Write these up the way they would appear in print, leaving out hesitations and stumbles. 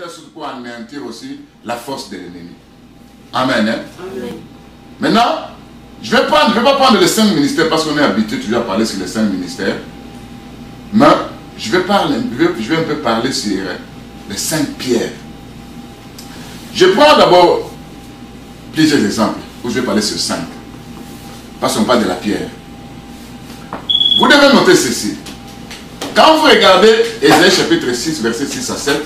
telle sorte pour anéantir aussi la force de l'ennemi. Amen. Hein? Amen. Maintenant, je ne vais pas prendre les 5 ministères parce qu'on est habitué toujours à parler sur les 5 ministères. Mais je vais un peu parler sur les 5 pierres. Je prends d'abord plusieurs exemples où je vais parler sur 5. Parce qu'on parle de la pierre. Vous devez noter ceci. Quand vous regardez Ésaïe chapitre 6, verset 6 à 7,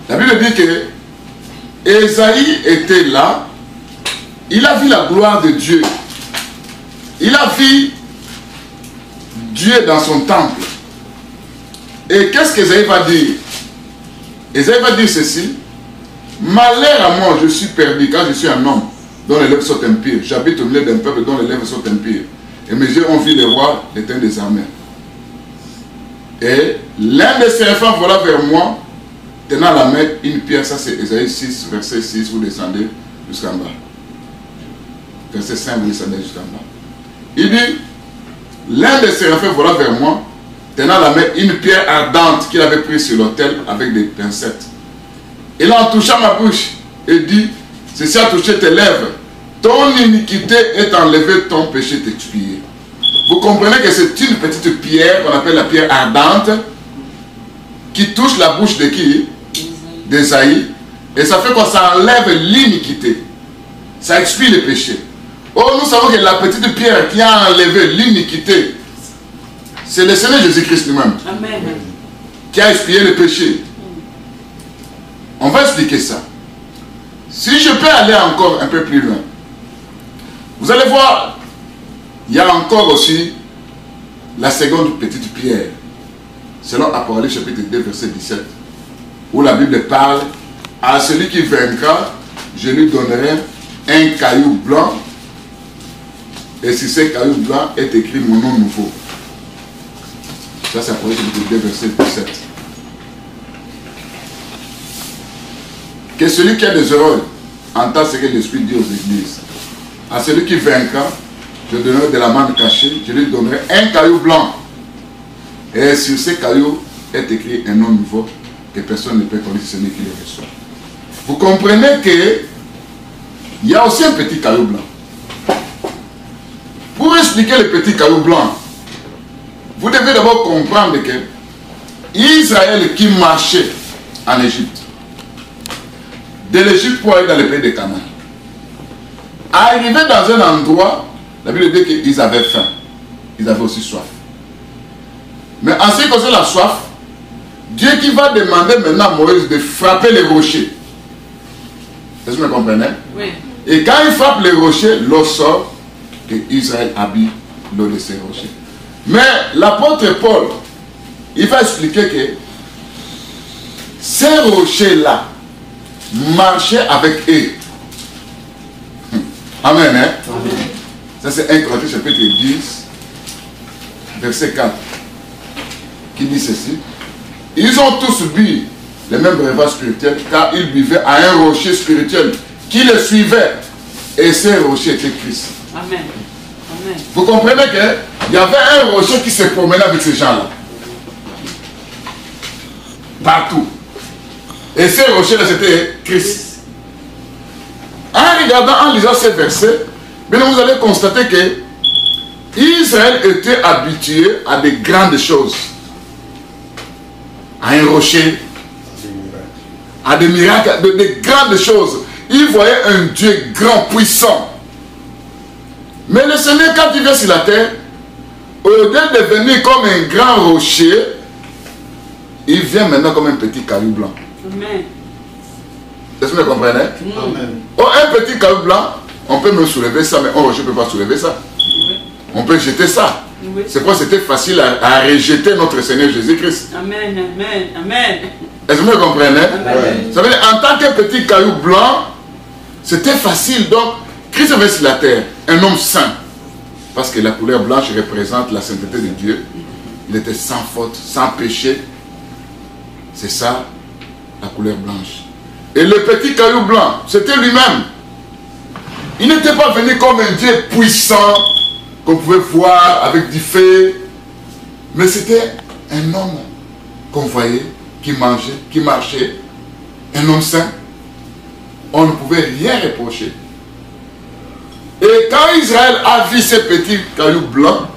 la Bible dit que Ésaïe était là, il a vu la gloire de Dieu. Il a vu Dieu dans son temple. Et qu'est-ce qu'Ésaïe va dire? Ésaïe va dire ceci: malheur à moi, je suis perdu, car je suis un homme dont les lèvres sont impures. J'habite au milieu d'un peuple dont les lèvres sont impures. Et mes yeux ont vu le roi, l'Éternel des armées. Et l'un des séraphins vola vers moi, tenant à la main une pierre. Ça c'est Ésaïe 6, verset 6, vous descendez jusqu'en bas. Verset 5, vous descendez jusqu'en bas. Il dit, l'un des séraphins vola vers moi, tenant à la main une pierre ardente qu'il avait prise sur l'autel avec des pincettes. Il en toucha ma bouche et dit, ceci a touché tes lèvres. Ton iniquité est enlevée, ton péché est expié. Vous comprenez que c'est une petite pierre qu'on appelle la pierre ardente qui touche la bouche de qui? D'Ésaïe. Et ça fait quoi? Ça enlève l'iniquité. Ça expie le péché. Oh, nous savons que la petite pierre qui a enlevé l'iniquité, c'est le Seigneur Jésus-Christ lui-même. Amen. Qui a expié le péché. On va expliquer ça. Si je peux aller encore un peu plus loin, vous allez voir, il y a encore aussi la seconde petite pierre, selon Apocalypse chapitre 2, verset 17, où la Bible parle, à celui qui vaincra, je lui donnerai un caillou blanc, et sur ce caillou blanc est écrit mon nom nouveau. Ça c'est Apocalypse chapitre 2, verset 17. Que celui qui a des oreilles entend ce que l'Esprit dit aux églises. À celui qui vaincra, je donnerai de la manne cachée, je lui donnerai un caillou blanc. Et sur ce caillou est écrit un nom nouveau que personne ne peut connaître, celui qui le reçoit. Vous comprenez que il y a aussi un petit caillou blanc. Pour expliquer le petit caillou blanc, vous devez d'abord comprendre que Israël qui marchait en Égypte, de l'Égypte pour aller dans le pays de Canaan, arrivé dans un endroit, la Bible dit qu'ils avaient faim, ils avaient aussi soif. Mais en ce qui concerne la soif, Dieu qui va demander maintenant à Moïse de frapper les rochers. Est-ce que vous me comprenez? Oui. Et quand il frappe les rochers, l'eau sort et Israël habille l'eau de ces rochers. Mais l'apôtre Paul, il va expliquer que ces rochers-là marchaient avec eux. Amen. Hein? Amen. Ça c'est 1 Corinthiens chapitre 10, verset 4, qui dit ceci. Ils ont tous bu les mêmes breuvages spirituels car ils buvaient à un rocher spirituel qui les suivait. Et ce rocher était Christ. Amen. Amen. Vous comprenez qu'il y avait un rocher qui se promenait avec ces gens-là. Partout. Et ce rocher-là, c'était Christ. En regardant, en lisant ces versets, vous allez constater que Israël était habitué à de grandes choses. À un rocher, à des miracles, de grandes choses. Il voyait un Dieu grand, puissant. Mais le Seigneur, quand il vient sur la terre, au lieu de venir comme un grand rocher, il vient maintenant comme un petit caillou blanc. Amen. Est-ce que vous comprenez? Amen. Oh, un petit caillou blanc, on peut me soulever ça, mais un rocher ne peut pas soulever ça. Oui. On peut jeter ça. Oui. C'est pourquoi c'était facile à rejeter notre Seigneur Jésus-Christ. Amen, amen, amen. Est-ce que vous comprenez? Amen. Ça veut dire, en tant que petit caillou blanc, c'était facile. Donc, Christ vient sur la terre, un homme saint. Parce que la couleur blanche représente la sainteté de Dieu. Il était sans faute, sans péché. C'est ça, la couleur blanche. Et le petit caillou blanc, c'était lui-même. Il n'était pas venu comme un Dieu puissant, qu'on pouvait voir avec du feu. Mais c'était un homme qu'on voyait, qui mangeait, qui marchait un homme saint, on ne pouvait rien reprocher. Et quand Israël a vu ces petits cailloux blancs,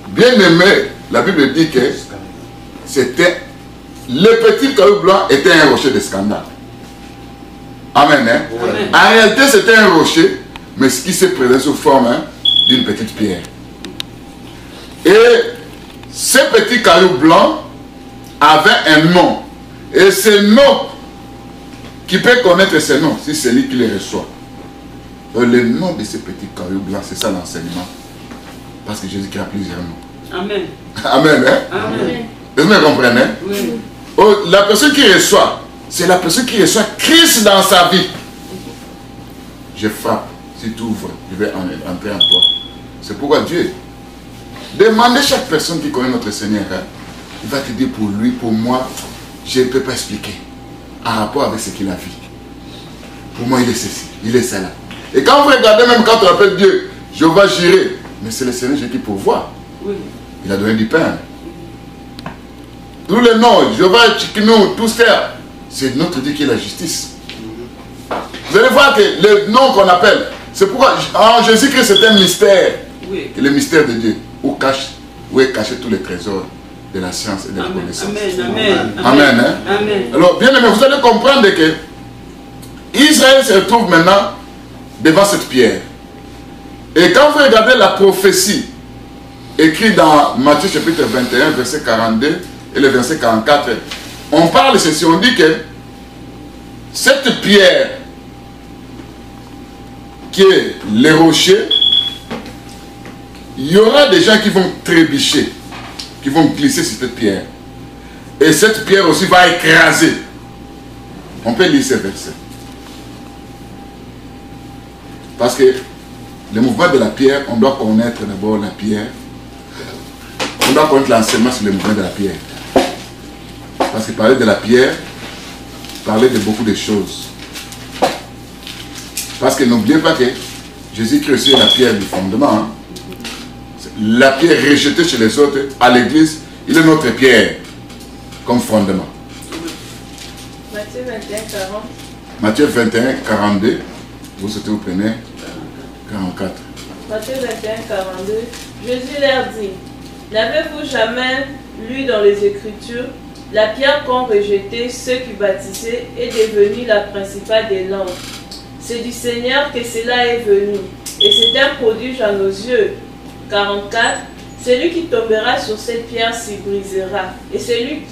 bien aimé, la Bible dit que c'était, les petits cailloux blancs étaient un rocher de scandale. Amen. Hein? Amen. En réalité, c'était un rocher, mais ce qui s'est présenté sous forme d'une petite pierre. Et ces petits cailloux blancs avaient un nom. Et ce nom, qui peut connaître ce nom, si c'est lui qui les reçoit. Le nom de ces petits cailloux blancs, c'est ça l'enseignement. Parce que Jésus-Christ a plusieurs noms. Amen. Amen. Hein? Amen. Vous me comprenez? Oui. Oh, la personne qui reçoit, c'est la personne qui reçoit Christ dans sa vie. Je frappe. Si tu ouvres, je vais entrer en toi. C'est pourquoi Dieu, demandez chaque personne qui connaît notre Seigneur. Hein, il va te dire pour lui, pour moi, je ne peux pas expliquer. En rapport avec ce qu'il a vu. Pour moi, il est ceci, il est cela. Et quand vous regardez, même quand on appelle Dieu, Jéhovah Jireh, mais c'est le Seigneur qui pourvoit. Oui. Il a donné du pain. Tous les noms, Jéhovah Tchiknou, tout ça, c'est notre Dieu qui est la justice. Vous allez voir que le nom qu'on appelle, c'est pourquoi en Jésus-Christ c'est un mystère. Oui. Le mystère de Dieu, où est caché tous les trésors de la science et de la connaissance. Amen. Amen. Hein? Amen. Alors, bien aimé, vous allez comprendre que Israël se retrouve maintenant devant cette pierre. Et quand vous regardez la prophétie écrite dans Matthieu chapitre 21, verset 42 et le verset 44, on parle de ceci, on dit que cette pierre qui est le rocher, il y aura des gens qui vont trébucher, qui vont glisser sur cette pierre. Et cette pierre aussi va écraser. On peut lire ces versets. Parce que le mouvement de la pierre, on doit connaître d'abord la pierre. On doit connaître l'enseignement sur le mouvement de la pierre. Parce que parler de la pierre, parler de beaucoup de choses. Parce que n'oubliez pas que Jésus-Christ est la pierre du fondement. Hein. La pierre rejetée chez les autres, à l'église, il est notre pierre comme fondement. Matthieu 21, 40. Matthieu 21, 42. Vous souhaitez vous prenez 44. Matthieu 21, 42. Jésus leur dit, n'avez-vous jamais lu dans les Écritures, la pierre qu'ont rejetée ceux qui bâtissaient est devenue la principale des langues. C'est du Seigneur que cela est venu, et c'est un prodige à nos yeux. 44. Celui qui tombera sur cette pierre s'y brisera, et celui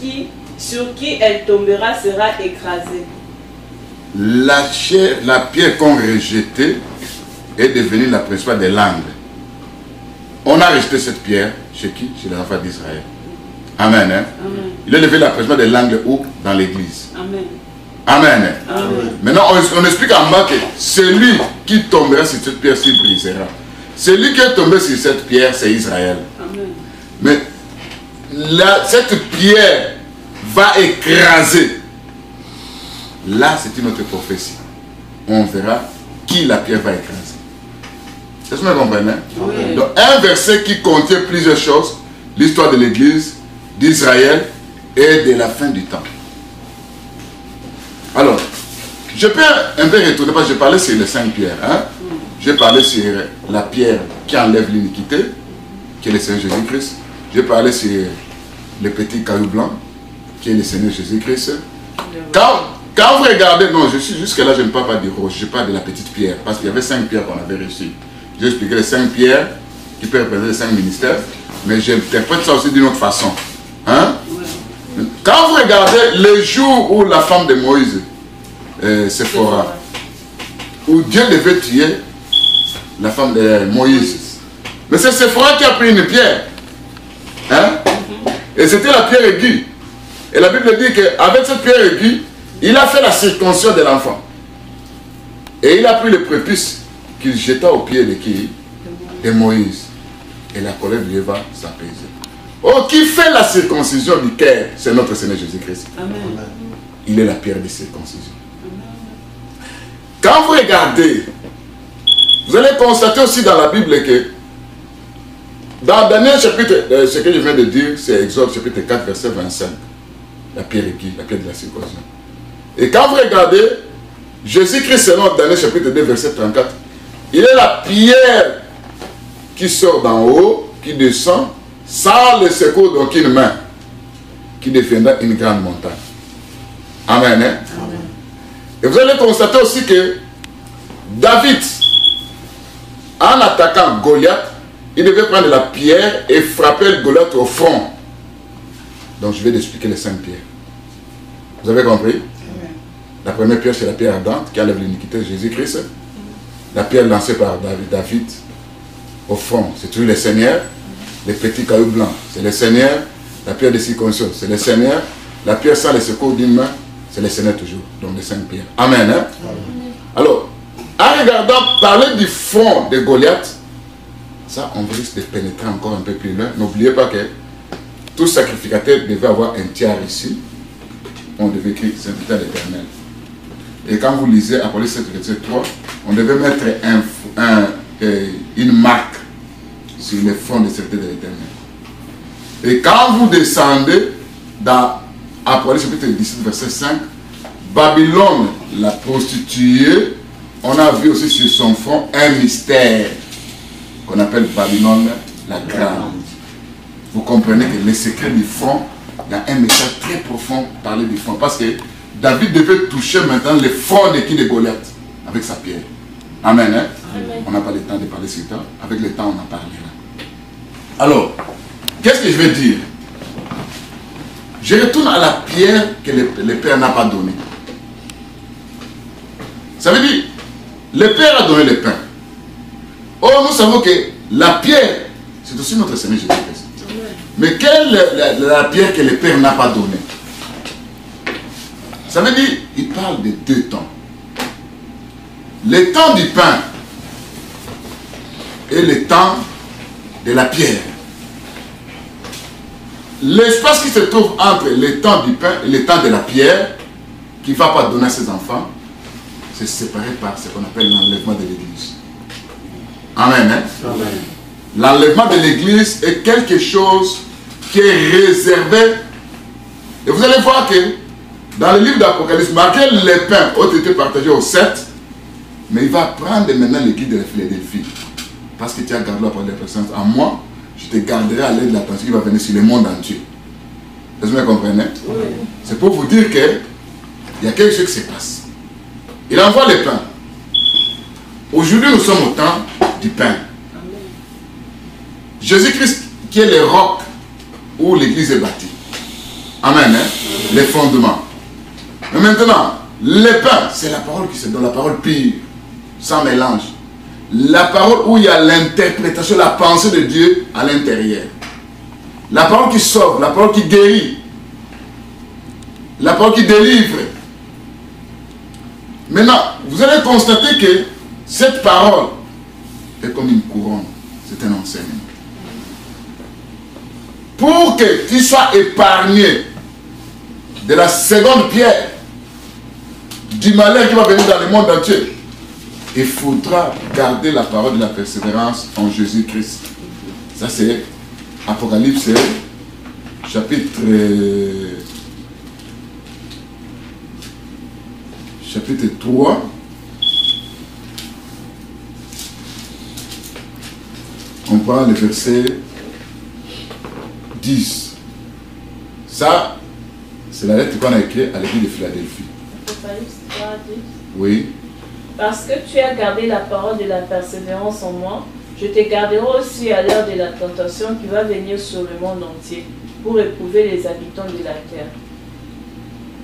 sur qui elle tombera sera écrasé. La pierre qu'on rejetait est devenue la principale des langues. On a rejeté cette pierre chez qui? Chez les enfants d'Israël. Amen. Hein? Amen. Il est devenu la principale des langues où? Dans l'église. Amen. Amen. Amen. Maintenant, on explique en bas que celui qui tombera sur cette pierre s'y brisera. Celui qui est tombé sur cette pierre, c'est Israël. Amen. Mais cette pierre va écraser. Là, c'est une autre prophétie. On verra qui la pierre va écraser. Est-ce que vous comprenez? Oui. Donc, un verset qui contient plusieurs choses. L'histoire de l'église, d'Israël et de la fin du temps. Alors, je peux un peu retourner parce que je parlais sur les 5 pierres. Hein? J'ai parlé sur la pierre qui enlève l'iniquité, qui est le Seigneur Jésus-Christ. J'ai parlé sur le petit caillou blanc, qui est le Seigneur Jésus-Christ. Quand vous regardez, non, jusque-là, je ne parle pas du rocher, je parle de la petite pierre, parce qu'il y avait 5 pierres qu'on avait reçues. J'ai expliqué les 5 pierres qui peuvent représenter les 5 ministères, mais j'interprète ça aussi d'une autre façon. Hein? Quand vous regardez le jour où la femme de Moïse, Séphora, où Dieu devait tuer la femme de Moïse, mais c'est Séphora qui a pris une pierre. Hein? Et c'était la pierre aiguë. Et la Bible dit qu'avec cette pierre aiguë, il a fait la circoncision de l'enfant. Et il a pris le prépuce qu'il jeta au pied de qui? De Moïse. Et la colère de Dieu va s'apaiser. Oh, qui fait la circoncision du cœur? C'est notre Seigneur Jésus-Christ. Il est la pierre de circoncision. Quand vous regardez, vous allez constater aussi dans la Bible que dans Daniel chapitre, ce que je viens de dire, c'est Exode chapitre 4, verset 25. La pierre aiguë, la pierre de la circoncision. Et quand vous regardez, Jésus-Christ, selon Daniel chapitre 2, verset 34, il est la pierre qui sort d'en haut, qui descend, sans le secours d'aucune main, qui deviendra une grande montagne. Amen. Hein? Amen. Et vous allez constater aussi que David, en attaquant Goliath, il devait prendre la pierre et frapper Goliath au front. Donc je vais l'expliquer les 5 pierres. Vous avez compris? Amen. La première pierre, c'est la pierre ardente qui enlève l'iniquité de Jésus-Christ. La pierre lancée par David au front, c'est toujours le Seigneur. Les petits cailloux blancs, c'est le Seigneur. La pierre de circoncision, c'est le Seigneur. La pierre sans le secours d'une main, c'est le Seigneur toujours. Donc les 5 pierres. Amen. Hein? Amen. Alors, en regardant parler du front de Goliath, ça, on risque de pénétrer encore un peu plus loin. N'oubliez pas que tout sacrificateur devait avoir un tiers ici. On devait écrire serviteur l'Éternel. Et quand vous lisez Apocalypse 7, verset 3, on devait mettre une marque sur le front des serviteurs de l'Éternel. Et quand vous descendez dans Apocalypse chapitre 17, verset 5, Babylone, la prostituée, on a vu aussi sur son front un mystère qu'on appelle Babylone la grande. Vous comprenez que les secrets du front, il y a un message très profond parler du front. Parce que David devait toucher maintenant le front de qui de Goliath avec sa pierre. Amen. Hein? Amen. On n'a pas le temps de parler sur ça. Avec le temps, on en parlera. Alors, qu'est-ce que je vais dire? Je retourne à la pierre que le Père n'a pas donnée. Ça veut dire, le Père a donné le pain. Or, nous savons que la pierre, c'est aussi notre Seigneur Jésus-Christ. Mais quelle est la pierre que le Père n'a pas donnée? Ça veut dire, il parle de 2 temps. Le temps du pain et le temps de la pierre. L'espace qui se trouve entre le temps du pain et le temps de la pierre, qu'il ne va pas donner à ses enfants, c'est séparé par ce qu'on appelle l'enlèvement de l'Église. Amen. Hein? Amen. L'enlèvement de l'Église est quelque chose qui est réservé. Et vous allez voir que dans le livre d'Apocalypse, marqué les pains ont été partagés aux 7, mais il va prendre maintenant l'église de la Philadelphie. Parce que tu as gardé la parole de la présence en moi, je te garderai à l'aide de l'attention qui va venir sur le monde entier. Est-ce que vous comprenez? Oui. C'est pour vous dire qu'il y a quelque chose qui se passe. Il envoie les pains. Aujourd'hui, nous sommes au temps du pain. Jésus-Christ qui est le roc où l'église est bâtie. Amen. Hein? Les fondements. Mais maintenant, le pain, c'est la parole qui se donne, la parole pure, sans mélange. La parole où il y a l'interprétation, la pensée de Dieu à l'intérieur. La parole qui sauve, la parole qui guérit, la parole qui délivre. Maintenant, vous allez constater que cette parole est comme une couronne. C'est un enseignement. Pour que tu sois épargné de la seconde pierre, du malheur qui va venir dans le monde entier, il faudra garder la parole de la persévérance en Jésus-Christ. Ça c'est Apocalypse chapitre 3. On prend le verset 10. Ça, c'est la lettre qu'on a écrite à l'église de Philadelphie. Apocalypse 3, 10. Oui. Parce que tu as gardé la parole de la persévérance en moi, je te garderai aussi à l'heure de la tentation qui va venir sur le monde entier pour éprouver les habitants de la terre.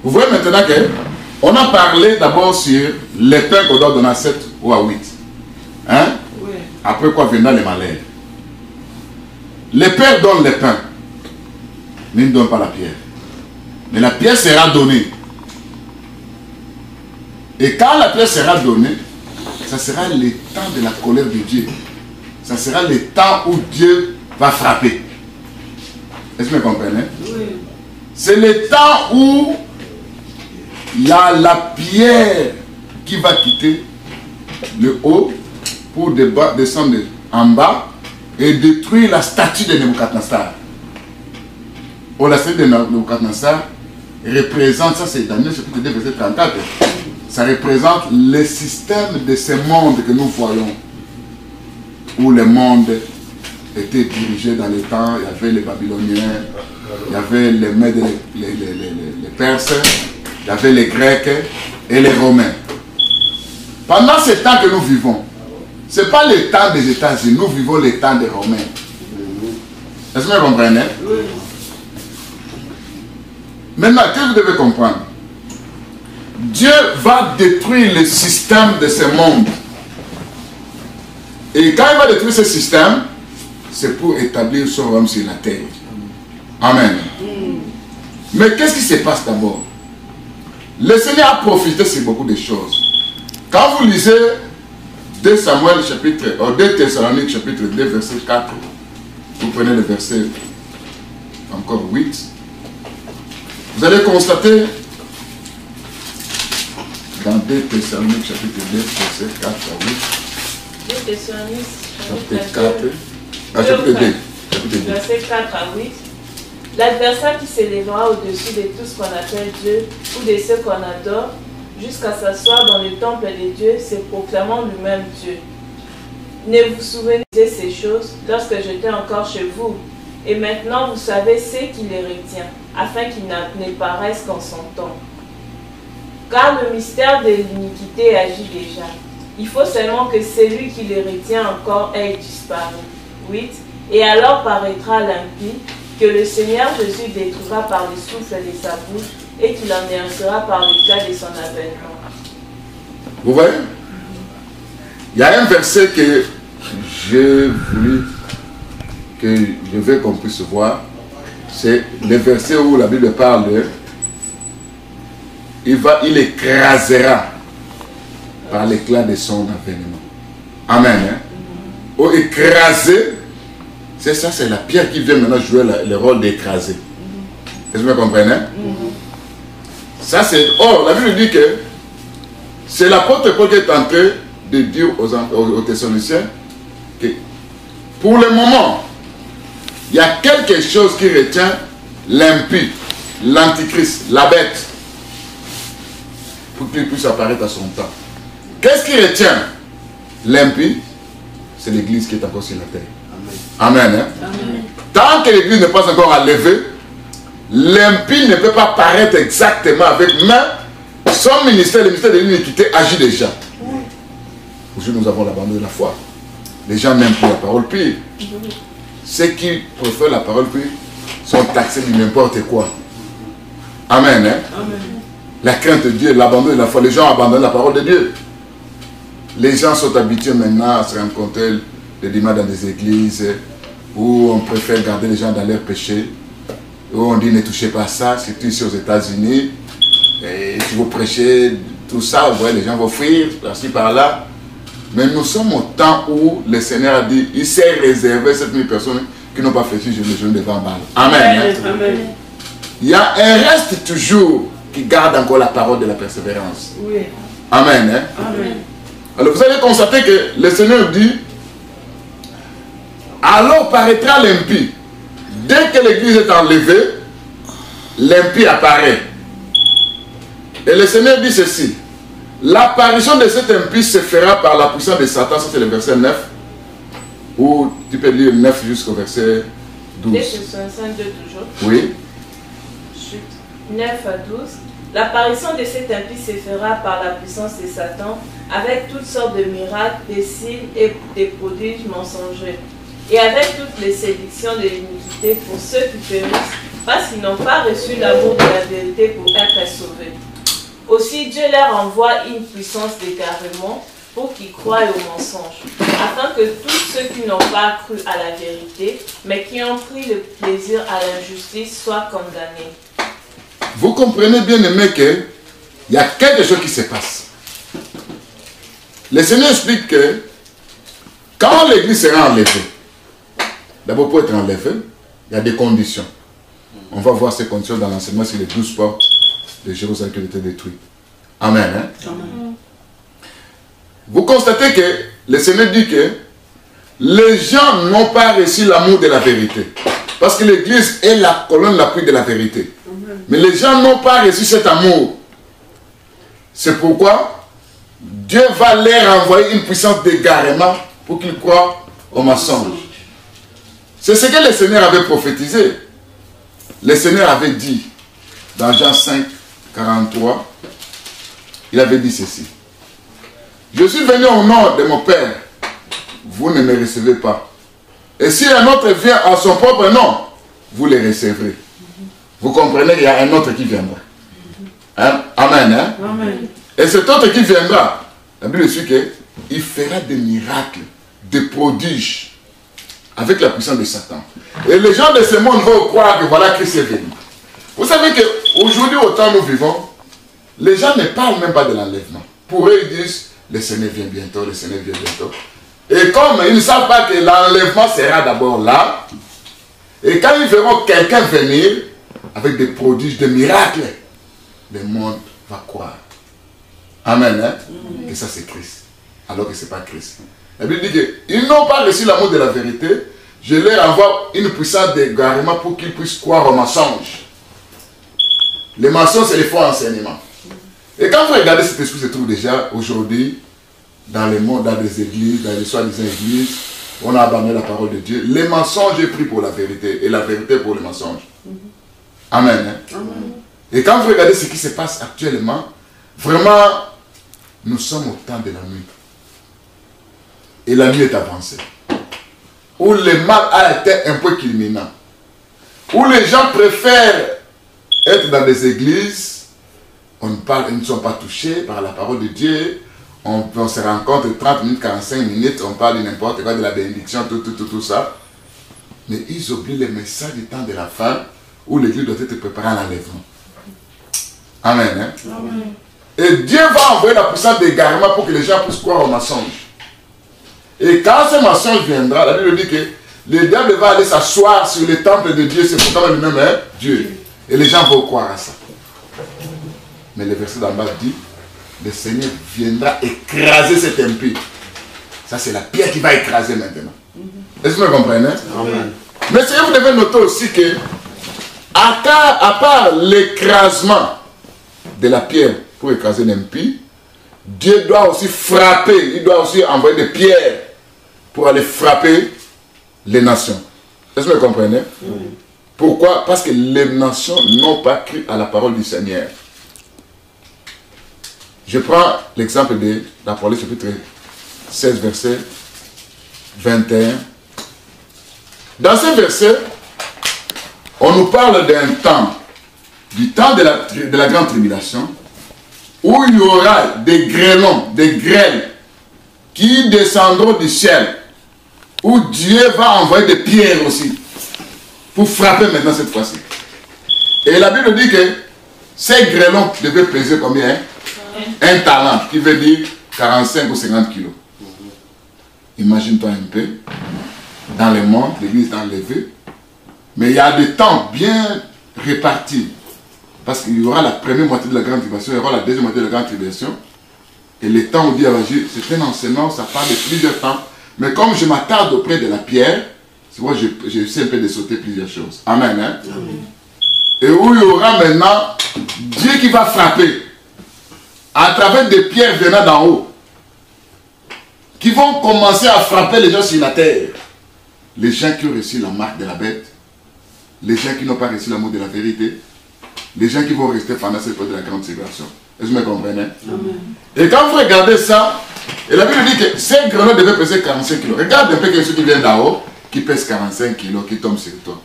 Vous voyez maintenant qu'on a parlé d'abord sur les pains qu'on doit donner à 7 ou à 8. Hein? Oui. Après quoi viendra les malheurs. Les pères donnent les pains, mais ils ne donnent pas la pierre. Mais la pierre sera donnée. Et quand la pierre sera donnée, ça sera le temps de la colère de Dieu. Ça sera le temps où Dieu va frapper. Est-ce que vous comprenez? Oui. C'est le temps où il y a la pierre qui va quitter le haut pour descendre en bas et détruire la statue de Nebuchadnezzar. Oh, la statue de Nebuchadnezzar représente, ça c'est Daniel chapitre 2 verset 34, ça représente le système de ce monde que nous voyons, où le monde était dirigé dans le temps. Il y avait les Babyloniens, il y avait les Mèdes, les Perses, il y avait les Grecs et les Romains. Pendant ce temps que nous vivons, ce n'est pas le temps des États-Unis, nous vivons le temps des Romains. Est-ce que vous comprenez? Maintenant, qu'est-ce que vous devez comprendre? Dieu va détruire le système de ce monde. Et quand il va détruire ce système, c'est pour établir son royaume sur la terre. Amen. Mais qu'est-ce qui se passe d'abord? Le Seigneur a profité sur beaucoup de choses. Quand vous lisez 2 Thessaloniques chapitre 2 verset 4, vous prenez le verset encore 8, vous allez constater dans 2 Thessaloniques chapitre 2 verset 4 à 8. 2 Thessaloniques chapitre 2. Verset 4 à 8. L'adversaire qui s'élèvera au-dessus de tout ce qu'on appelle Dieu ou de ceux qu'on adore, jusqu'à s'asseoir dans le temple de Dieu, se proclamant lui-même Dieu. Ne vous souvenez de ces choses lorsque j'étais encore chez vous, et maintenant vous savez ce qui les retient, afin qu'ils ne paraissent qu'en son temps. Car le mystère de l'iniquité agit déjà. Il faut seulement que celui qui les retient encore ait disparu. 8. Et alors paraîtra l'impie, que le Seigneur Jésus détruira par le souffle de sa bouche, et qu'il anéantira par l'éclat de son avènement. Vous voyez? Il y a un verset que j'ai voulu que je veux qu'on puisse voir. C'est le verset où la Bible parle de il écrasera par l'éclat de son avènement. Amen. Hein? Ou écraser, c'est ça, c'est la pierre qui vient maintenant jouer le rôle d'écraser. Est-ce que vous comprenez? Ça c'est... Or, la Bible dit que c'est l'apôtre Paul qui est en train de dire aux Thessaloniciens que pour le moment, il y a quelque chose qui retient l'impie, l'antichrist, la bête, pour qu'il puisse apparaître à son temps. Qu'est-ce qui retient l'impie? C'est l'église qui est encore sur la terre. Amen. Amen, hein? Amen. Tant que l'église n'est pas encore enlevée, l'impie ne peut pas paraître exactement avec, mais son ministère, le ministère de l'iniquité, agit déjà. Aujourd'hui, nous avons l'abandon de la foi. Les gens n'aiment plus la parole pure. Ceux qui préfèrent la parole pure sont taxés de n'importe quoi. Amen. Hein? Amen. La crainte de Dieu, l'abandon de la foi, les gens abandonnent la parole de Dieu. Les gens sont habitués maintenant à se rencontrer le dimanche dans des églises où on préfère garder les gens dans leurs péchés, où on dit ne touchez pas ça, surtout ici aux États-Unis. Et si vous prêchez tout ça, vous voyez, les gens vont fuir par-ci par-là. Mais nous sommes au temps où le Seigneur a dit, il s'est réservé 7000 personnes qui n'ont pas fait le jeûne devant Baal. Amen. Amen. Il y a un reste toujours qui garde encore la parole de la persévérance. Oui. Amen. Hein? Amen. Alors vous allez constater que le Seigneur dit, alors paraîtra l'impie. Dès que l'église est enlevée, l'impie apparaît. Et le Seigneur dit ceci, l'apparition de cet impie se fera par la puissance de Satan, ça c'est le verset 9, ou tu peux lire 9 jusqu'au verset 12. Toujours. Oui. 9 à 12. L'apparition de cet impie se fera par la puissance de Satan, avec toutes sortes de miracles, des signes et des prodiges mensongers, et avec toutes les séductions de l'iniquité pour ceux qui périssent, parce qu'ils n'ont pas reçu l'amour de la vérité pour être sauvés. Aussi Dieu leur envoie une puissance d'égarement pour qu'ils croient au mensonge, afin que tous ceux qui n'ont pas cru à la vérité, mais qui ont pris le plaisir à l'injustice, soient condamnés. Vous comprenez bien, aimé, qu'il y a quelque chose qui se passe. Le Seigneur explique que quand l'église sera enlevée, d'abord pour être enlevée, il y a des conditions. On va voir ces conditions dans l'enseignement sur les 12 portes de Jérusalem qui ont été détruites. Amen. Hein? Amen. Vous constatez que le Seigneur dit que les gens n'ont pas reçu l'amour de la vérité. Parce que l'église est la colonne l'appui de la vérité. Amen. Mais les gens n'ont pas reçu cet amour. C'est pourquoi Dieu va leur envoyer une puissance d'égarement pour qu'ils croient au mensonge. C'est ce que le Seigneur avait prophétisé. Le Seigneur avait dit dans Jean 5, 43, il avait dit ceci. Je suis venu au nom de mon Père, vous ne me recevez pas. Et si un autre vient en son propre nom, vous le recevrez. Vous comprenez, il y a un autre qui viendra. Hein? Amen, hein? Amen. Et cet autre qui viendra, la Bible dit qu'il fera des miracles, des prodiges, avec la puissance de Satan. Et les gens de ce monde vont croire que voilà Christ est venu. Vous savez qu'aujourd'hui, au temps où nous vivons, les gens ne parlent même pas de l'enlèvement. Pour eux, ils disent, le Seigneur vient bientôt, le Seigneur vient bientôt. Et comme ils ne savent pas que l'enlèvement sera d'abord là, et quand ils verront quelqu'un venir, avec des prodiges, des miracles, le monde va croire. Amen, hein? Que ça c'est Christ, alors que ce n'est pas Christ. La Bible dit qu'ils n'ont pas reçu l'amour de la vérité, je leur envoie une puissance d'égarement pour qu'ils puissent croire au mensonge. Les mensonges, c'est les faux enseignements. Et quand vous regardez cet esprit se trouve déjà aujourd'hui dans le monde, dans les églises, dans les soi-disant églises, on a abandonné la parole de Dieu. Les mensonges est pris pour la vérité et la vérité pour les mensonges. Amen, hein? Amen. Et quand vous regardez ce qui se passe actuellement, vraiment, nous sommes au temps de la nuit. Et la nuit est avancée. Où le mal a été un peu culminant. Où les gens préfèrent être dans des églises, on ne sont pas touchés par la parole de Dieu, on se rencontre 30 minutes, 45 minutes, on parle de n'importe quoi, de la bénédiction, tout ça. Mais ils oublient le message du temps de la fin, où l'église doit être préparée à l'enlèvement. Amen, hein? Amen. Et Dieu va envoyer la puissance d'égarement pour que les gens puissent croire au mensonge. Et quand ce mensonge viendra, la Bible dit que le diable va aller s'asseoir sur le temple de Dieu, c'est pourtant lui-même hein, Dieu. Et les gens vont croire à ça. Mais le verset d'en bas dit, le Seigneur viendra écraser cet impie. Ça c'est la pierre qui va écraser maintenant. Est-ce que vous comprenez? Amen. Mais ce que vous devez noter aussi que, à part l'écrasement de la pierre pour écraser l'impie, Dieu doit aussi frapper, il doit aussi envoyer des pierres pour aller frapper les nations. Est-ce que vous comprenez? Oui. Pourquoi? Parce que les nations n'ont pas cru à la parole du Seigneur. Je prends l'exemple de l'Apocalypse chapitre 16, verset 21. Dans ce verset, on nous parle d'un temps, du temps de la grande tribulation, où il y aura des grêlons, des grêles qui descendront du ciel, où Dieu va envoyer des pierres aussi, pour frapper maintenant cette fois-ci. Et la Bible dit que ces grêlons devaient peser combien? Un talent, qui veut dire 45 ou 50 kilos. Imagine-toi un peu, dans le monde, l'église est enlevée, mais il y a des temps bien répartis. Parce qu'il y aura la première moitié de la grande tribulation, il y aura la deuxième moitié de la grande tribulation. Et le temps où Dieu a agi, c'est un enseignement, ça parle de plusieurs temps. Mais comme je m'attarde auprès de la pierre, c'est moi j'essaie un peu de sauter plusieurs choses. Amen, hein? Amen. Et où il y aura maintenant Dieu qui va frapper à travers des pierres venant d'en haut, qui vont commencer à frapper les gens sur la terre. Les gens qui ont reçu la marque de la bête, les gens qui n'ont pas reçu l'amour de la vérité, les gens qui vont rester pendant cette période de la grande tribulation. Est-ce que vous me comprenez? Amen. Et quand vous regardez ça, et la Bible dit que ces grenades devaient peser 45 kilos. Regarde un peu ceux qui viennent d'en haut, qui pèsent 45 kilos, qui tombent sur toi.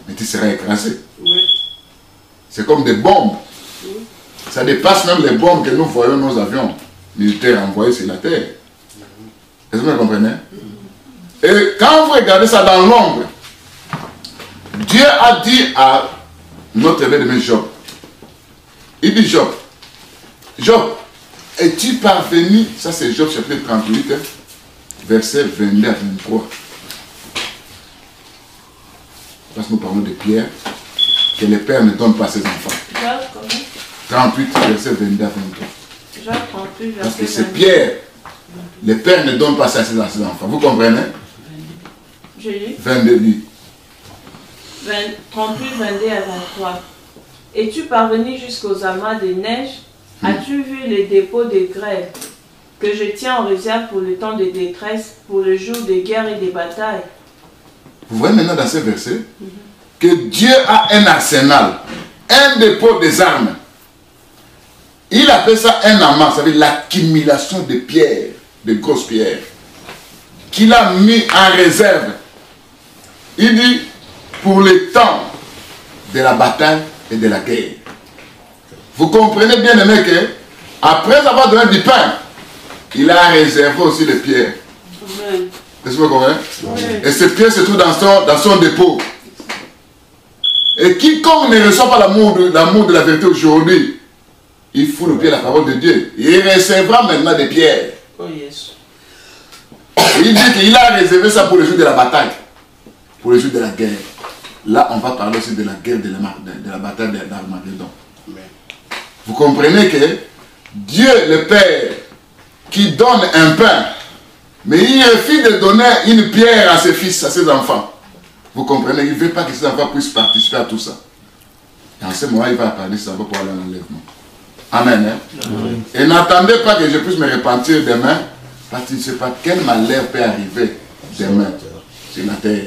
Mais tu seras écrasé. Oui. C'est comme des bombes. Oui. Ça dépasse même les bombes que nous voyons nos avions militaires envoyés sur la terre. Est-ce que vous me comprenez? Et quand vous regardez ça dans l'ombre, Dieu a dit à notre bien-aimé Job, il dit Job, es-tu parvenu, ça c'est Job chapitre 38, verset 22 à 23. Parce que nous parlons de Pierre, que les pères ne donnent pas à ses enfants. Job, comment? 38, verset 22 à 23. Job 38, verset 22. Parce que c'est Pierre, les pères ne donnent pas ça à ses enfants. Vous comprenez? Je lis. 22, lit. 38, 22 à 23. Es-tu parvenu jusqu'aux amas des neiges? As-tu vu les dépôts de grêle que je tiens en réserve pour le temps de détresse, pour le jour des guerres et des batailles? Vous voyez maintenant dans ce verset que Dieu a un arsenal, un dépôt des armes. Il appelle ça un amas, ça veut dire l'accumulation de pierres, de grosses pierres, qu'il a mis en réserve. Il dit pour le temps de la bataille et de la guerre. Vous comprenez bien aimé que après avoir donné du pain, il a réservé aussi les pierres. Amen. Est-ce que vous comprenez? Amen. Et ces pierres se trouvent dans son dépôt. Et quiconque ne reçoit pas l'amour de la vérité aujourd'hui, il fout le pied à la parole de Dieu. Il recevra maintenant des pierres. Oh yes. Il dit qu'il a réservé ça pour le jour de la bataille, pour le jour de la guerre. Là, on va parler aussi de la guerre, de la bataille d'Armageddon. Vous comprenez que Dieu, le Père, qui donne un pain, mais il refuse de donner une pierre à ses fils, à ses enfants. Vous comprenez? Il ne veut pas que ses enfants puissent participer à tout ça. Et en ce moment, il va parler ça pour aller à l'enlèvement. Amen. Hein? Amen. Et n'attendez pas que je puisse me repentir demain, parce que je ne sais pas quel malheur peut arriver demain sur la terre.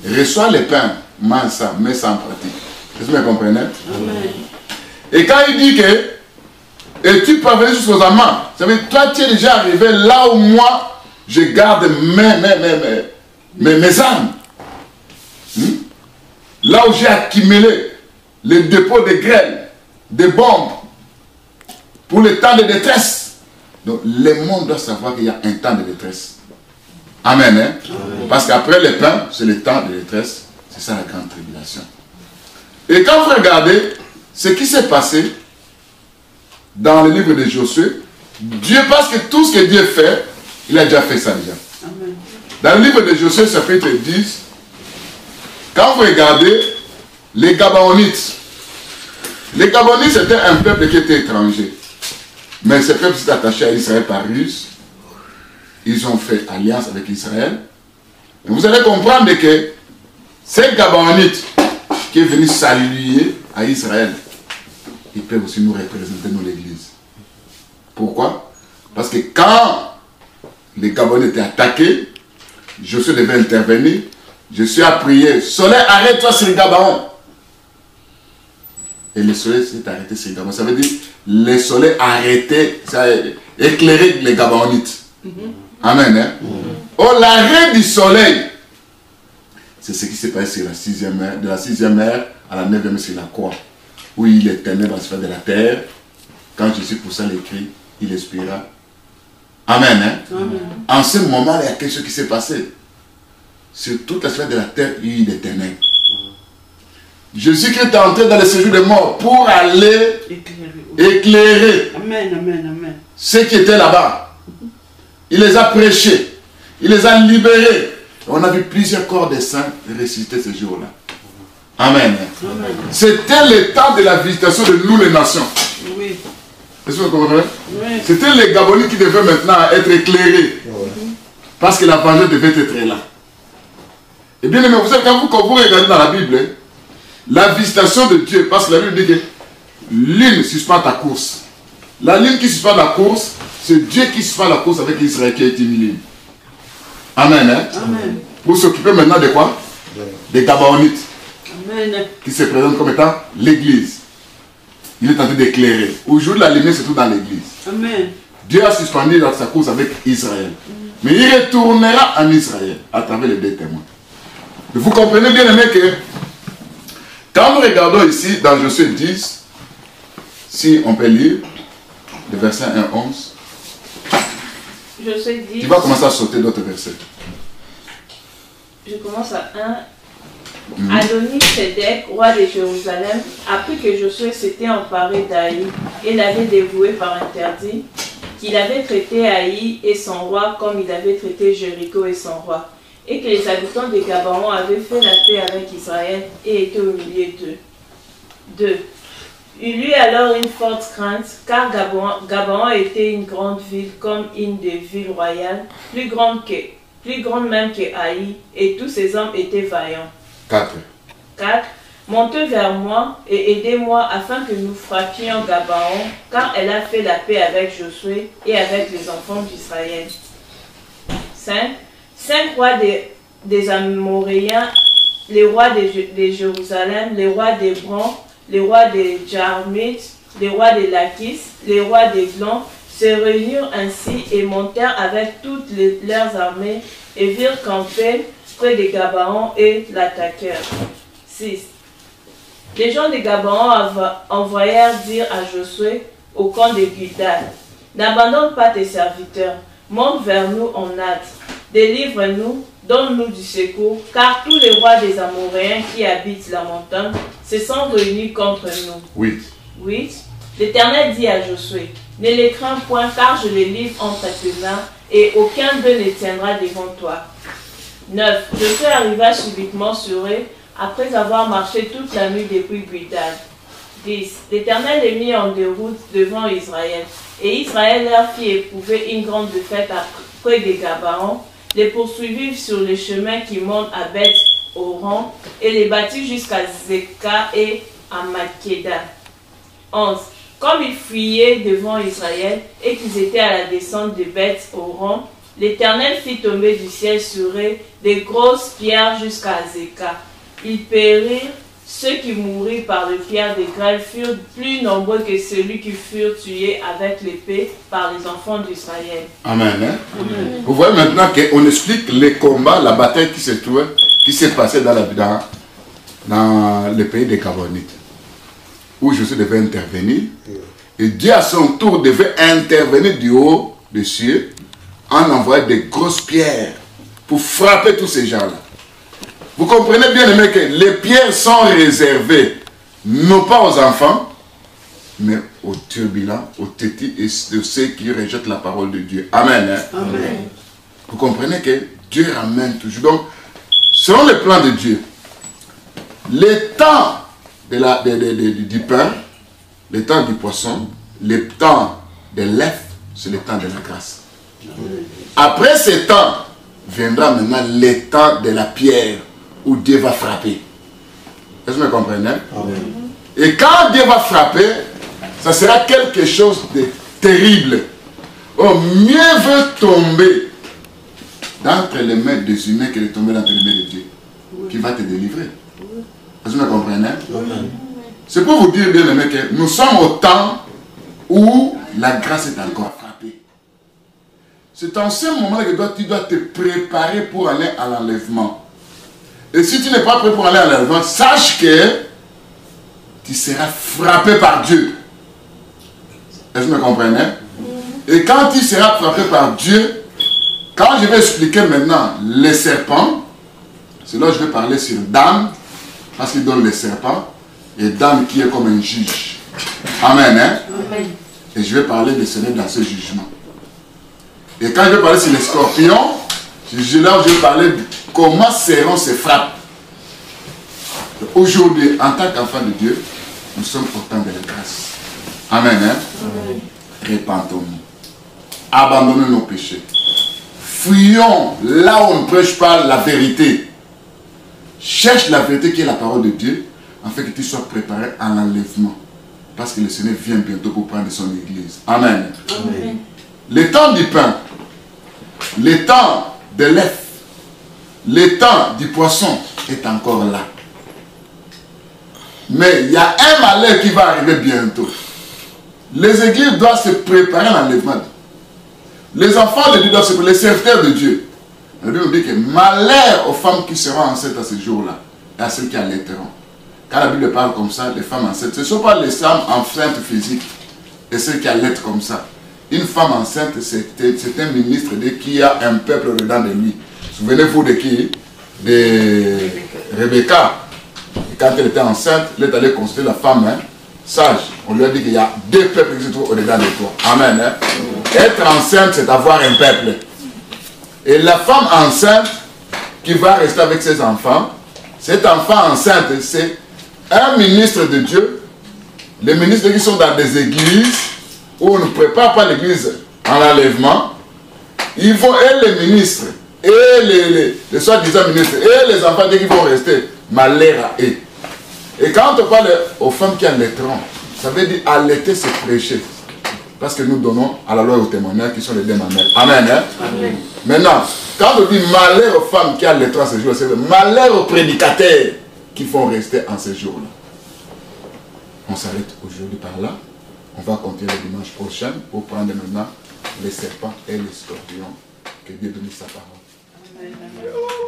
Reçois le pain, mange ça, mets ça en pratique. Est-ce que vous comprenez? Amen. Et quand il dit que es-tu parvenu jusqu'aux amants, ça veut dire toi tu es déjà arrivé là où moi je garde mes âmes. Là où j'ai accumulé les dépôts de grêle, des bombes, pour le temps de détresse. Donc le monde doit savoir qu'il y a un temps de détresse. Amen. Hein? Amen. Parce qu'après le pain, c'est le temps de détresse. C'est ça la grande tribulation. Et quand vous regardez ce qui s'est passé dans le livre de Josué, Dieu, parce que tout ce que Dieu fait, il a déjà fait ça déjà. Amen. Dans le livre de Josué, chapitre 10, quand vous regardez les Gabaonites c'était un peuple qui était étranger. Mais ce peuple s'est attaché à Israël par ruse. Ils ont fait alliance avec Israël. Et vous allez comprendre que ces Gabaonites qui est venu saluer à Israël, ils peuvent aussi nous représenter, nous l'église. Pourquoi? Parce que quand les Gabonais étaient attaqués, Josué devait intervenir. Josué a prié, soleil, arrête-toi sur le Gabaon. Et le soleil s'est arrêté sur le Gabaon. Ça veut dire, le soleil a arrêté, ça a éclairé les Gabaonites. Amen. Hein? Oh, l'arrêt du soleil, c'est ce qui s'est passé sur la 6e ère, de la 6e ère à la 9e sur la croix, où il est ténèbres dans la sphère de la terre. Quand Jésus poussa les cris, il expira. Amen. Hein? Amen. En ce moment, il y a quelque chose qui s'est passé. Sur toute la sphère de la terre, il y a eu des ténèbres. Jésus-Christ est entré dans le séjour des morts pour aller éclairer ceux qui étaient là-bas. Il les a prêchés, il les a libérés. On a vu plusieurs corps de saints ressusciter ce jour-là. Amen. C'était le temps de la visitation de nous les nations. Oui. Est-ce que vous comprenez? Oui. C'était les Gabonites qui devaient maintenant être éclairés. Oui. Parce que la vengeance devait être là. Et bien aimé, vous savez, quand vous regardez dans la Bible, la visitation de Dieu, parce que la Bible dit que l'une suspend ta course. La ligne qui suspend la course, c'est Dieu qui suspend la course avec Israël qui a été mis ligne. Amen. Hein? Amen. Pour s'occuper maintenant de quoi? Des Gabaonites. Amen. Qui se présentent comme étant l'église. Il est en train d'éclairer. Aujourd'hui, la lumière se trouve dans l'église. Amen. Dieu a suspendu sa course avec Israël. Mais il retournera en Israël à travers les deux témoins. Et vous comprenez bien, aimé, que quand nous regardons ici dans Josué 10, si on peut lire le verset 1-11. Josué 10. Tu vas commencer à sauter d'autres versets. Je commence à 1. Adoni-Sédek, roi de Jérusalem, apprit que Josué s'était emparé d'Aï et l'avait dévoué par interdit, qu'il avait traité Aï et son roi comme il avait traité Jéricho et son roi, et que les habitants de Gabaon avaient fait la paix avec Israël et étaient au milieu d'eux. 2. Il eut alors une forte crainte, car Gabaon était une grande ville comme une des villes royales, plus grande même que Haï, et tous ses hommes étaient vaillants. 4. montez vers moi et aidez-moi afin que nous frappions Gabaon, car elle a fait la paix avec Josué et avec les enfants d'Israël. 5 rois des Amoréens, les rois de Jérusalem, les rois d'Hébron, les rois de Jarmith, les rois de Lachis, les rois d'Eglon, se réunirent ainsi et montèrent avec toutes leurs armées et virent camper près de Gabaon et l'attaquèrent. 6. Les gens de Gabaon envoyèrent dire à Josué au camp de Gilgal: n'abandonne pas tes serviteurs, monte vers nous en hâte, délivre-nous, donne-nous du secours, car tous les rois des Amoréens qui habitent la montagne se sont réunis contre nous. 8. L'Éternel dit à Josué: ne les crains point, car je les livre entre tes mains, et aucun d'eux ne tiendra devant toi. 9. Josué arriva subitement sur eux, après avoir marché toute la nuit depuis Gilgal. 10. L'Éternel les mit en déroute devant Israël, et Israël leur fit éprouver une grande défaite près des Gabaon, les poursuivit sur les chemins qui montent à Beth-Horon, et les battit jusqu'à Zeka et à Makeda. 11. Comme ils fuyaient devant Israël et qu'ils étaient à la descente de Beth-Horon, l'Éternel fit tomber du ciel sur eux des grosses pierres jusqu'à Zeka. Ils périrent, ceux qui mourirent par les pierres de grêle furent plus nombreux que ceux qui furent tués avec l'épée par les enfants d'Israël. Amen. Amen. Vous voyez maintenant qu'on explique les combats, la bataille qui s'est passée dans le pays des Gabonites, où Josué devait intervenir. Et Dieu à son tour devait intervenir du haut des cieux en envoyant des grosses pierres pour frapper tous ces gens-là. Vous comprenez bien, aimé, que les pierres sont réservées non pas aux enfants, mais aux turbulents, aux tétis et de ceux qui rejettent la parole de Dieu. Amen. Hein? Amen. Vous comprenez que Dieu ramène toujours. Donc, selon le plan de Dieu, le temps du pain, le temps du poisson, le temps de l'œuf, c'est le temps de la grâce. Après ce temps, viendra maintenant le temps de la pierre, où Dieu va frapper. Est-ce que vous me comprenez? Amen. Et quand Dieu va frapper, ça sera quelque chose de terrible. Oh, mieux veut tomber d'entre les mains des humains que de tomber dans les mains de Dieu, qui va te délivrer. Est-ce que vous me comprenez? C'est pour vous dire, bien aimé, que nous sommes au temps où la grâce est encore frappée. C'est en ce moment que tu dois te préparer pour aller à l'enlèvement. Et si tu n'es pas prêt pour aller à l'enlèvement, sache que tu seras frappé par Dieu. Est-ce que vous me comprenez? Et quand tu seras frappé par Dieu, quand je vais expliquer maintenant les serpents, c'est là que je vais parler sur Dan, parce qu'il donne les serpents, et Dan qui est comme un juge. Amen. Hein? Amen. Et je vais parler de cela dans ce jugement. Et quand je vais parler sur les scorpions, je vais parler de comment seront ces frappes. Aujourd'hui, en tant qu'enfant de Dieu, nous sommes au temps de la grâce. Amen. Hein? Amen. Répentons-nous. Abandonnons nos péchés. Fuyons là où on ne prêche pas la vérité. Cherche la vérité qui est la parole de Dieu, afin que tu sois préparé à l'enlèvement. Parce que le Seigneur vient bientôt pour prendre son église. Amen. Amen. Le temps du pain, le temps de l'œuf, le temps du poisson est encore là. Mais il y a un malheur qui va arriver bientôt. Les églises doivent se préparer à l'enlèvement. Les enfants de Dieu doivent se préparer, les serviteurs de Dieu. La Bible dit que malheur aux femmes qui seront enceintes à ce jour-là et à ceux qui allaiteront. Quand la Bible parle comme ça, les femmes enceintes, ce ne sont pas les femmes enceintes physiques et ceux qui allaitent comme ça. Une femme enceinte, c'est un ministre qui a un peuple dedans de lui. Souvenez-vous de qui? De Rebecca. Quand elle était enceinte, elle est allée consulter la femme sage. On lui a dit qu'il y a deux peuples qui se trouvent au-dedans de toi. Amen. Hein? Être enceinte, c'est avoir un peuple. Et la femme enceinte qui va rester avec ses enfants, cet enfant enceinte, c'est un ministre de Dieu. Les ministres qui sont dans des églises où on ne prépare pas l'église en enlèvement, ils vont, et les ministres, et les soi-disant ministres, et les enfants qui vont rester, malheur à eux. Et quand on parle aux femmes qui allaitront, ça veut dire allaiter, c'est prêcher. Parce que nous donnons à la loi et au témoignage qui sont les deux mamelles. Amen. Hein? Amen. Maintenant, quand on dit malheur aux femmes qui allaitront en ce jour, c'est malheur aux prédicateurs qui font rester en ce jour-là. On s'arrête aujourd'hui par là. On va continuer le dimanche prochain pour prendre maintenant les serpents et les scorpions. Que Dieu bénisse sa parole. Amen.